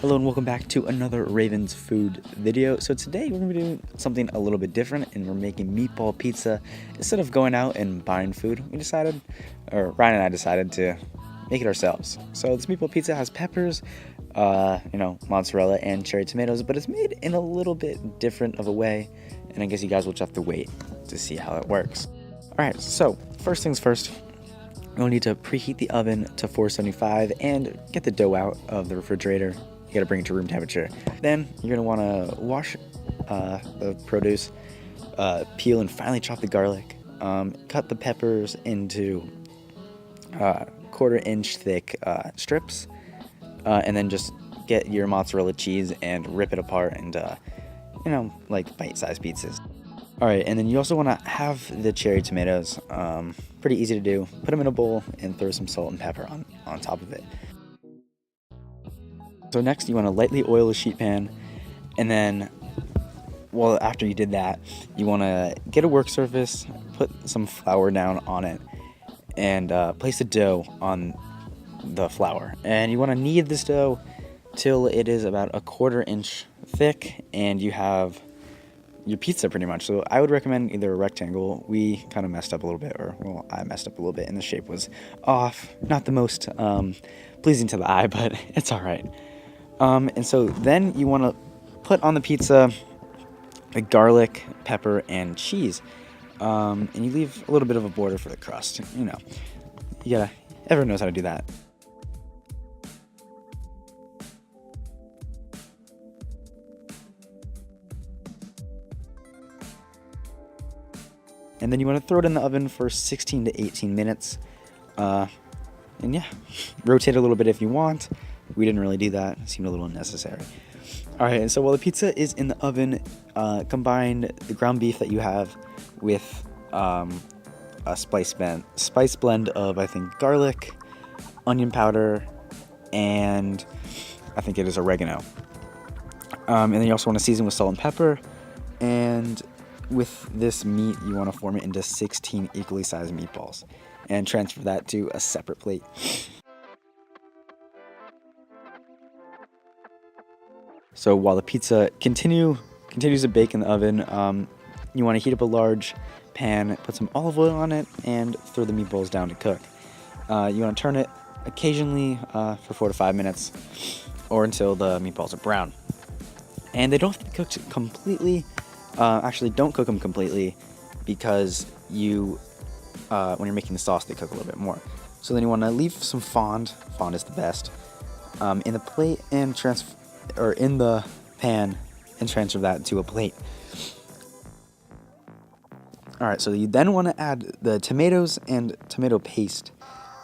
Hello and welcome back to another Raven's Food video. So today we're going to be doing something a little bit different, and we're making meatball pizza. Instead of going out and buying food, Ryan and I decided to make it ourselves. So this meatball pizza has peppers, mozzarella and cherry tomatoes, but it's made in a little bit different of a way, and I guess you guys will just have to wait to see how it works. Alright, so first things first, you'll need to preheat the oven to 475 and get the dough out of the refrigerator. You gotta bring it to room temperature. Then you're gonna wanna wash the produce, peel and finely chop the garlic, cut the peppers into 1/4 inch thick strips, and then just get your mozzarella cheese and rip it apart into, like bite-sized pizzas. Alright, and then you also wanna have the cherry tomatoes, pretty easy to do. Put them in a bowl and throw some salt and pepper on top of it. So next you want to lightly oil a sheet pan, and then, after you did that, you want to get a work surface, put some flour down on it, and place the dough on the flour. And you want to knead this dough till it is about 1/4 inch thick, and you have your pizza pretty much. So I would recommend either a rectangle. We kind of messed up a little bit, I messed up a little bit, and the shape was off. Not the most pleasing to the eye, but it's alright. And so then you want to put on the pizza the garlic, pepper, and cheese. And you leave a little bit of a border for the crust. Everyone knows how to do that. And then you want to throw it in the oven for 16 to 18 minutes. Rotate a little bit if you want. We didn't really do that. It seemed a little unnecessary. Alright, and so while the pizza is in the oven, combine the ground beef that you have with a spice blend of, I think, garlic, onion powder, and I think it is oregano. And then you also want to season with salt and pepper. And with this meat, you want to form it into 16 equally sized meatballs and transfer that to a separate plate. So while the pizza continues to bake in the oven, you want to heat up a large pan, put some olive oil on it, and throw the meatballs down to cook. You want to turn it occasionally for 4 to 5 minutes, or until the meatballs are brown. And they don't have to be cooked completely. Actually, don't cook them completely, because when you're making the sauce, they cook a little bit more. So then you want to leave some fond is the best, in the plate and in the pan, and transfer that to a plate. Alright, so you then want to add the tomatoes and tomato paste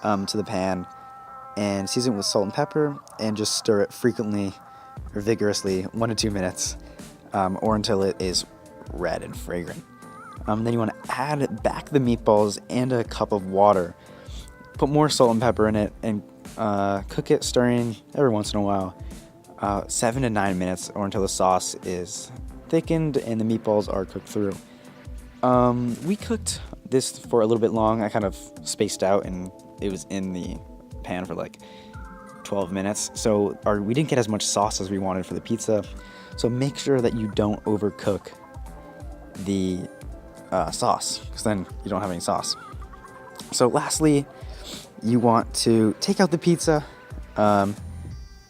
to the pan, and season it with salt and pepper, and just stir it frequently or vigorously 1 to 2 minutes, or until it is red and fragrant. Then you want to add back the meatballs and a cup of water. Put more salt and pepper in it, and cook it, stirring every once in a while. 7 to 9 minutes, or until the sauce is thickened and the meatballs are cooked through. We cooked this for a little bit long. I kind of spaced out, and it was in the pan for like 12 minutes. So we didn't get as much sauce as we wanted for the pizza. So make sure that you don't overcook the sauce, because then you don't have any sauce. So lastly, you want to take out the pizza,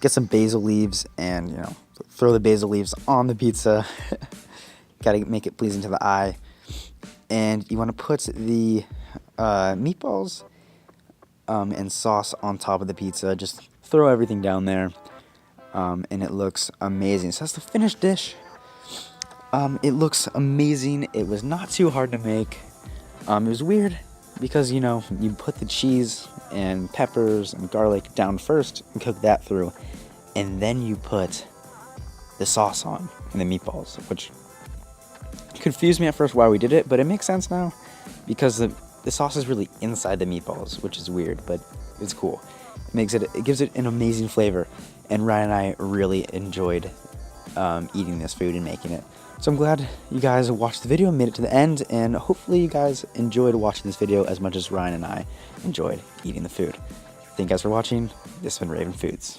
get some basil leaves, and throw the basil leaves on the pizza. Gotta make it pleasing to the eye. And you want to put the meatballs and sauce on top of the pizza. Just throw everything down there, and it looks amazing. So that's the finished dish. It looks amazing. It was not too hard to make. It was weird because you put the cheese and peppers and garlic down first and cook that through, and then you put the sauce on and the meatballs, which confused me at first why we did it, but it makes sense now because the sauce is really inside the meatballs, which is weird, but it's cool. It gives it an amazing flavor, and Ryan and I really enjoyed eating this food and making it. So I'm glad you guys watched the video and made it to the end, and hopefully you guys enjoyed watching this video as much as Ryan and I enjoyed eating the food. Thank you guys for watching. This has been Raven Foods.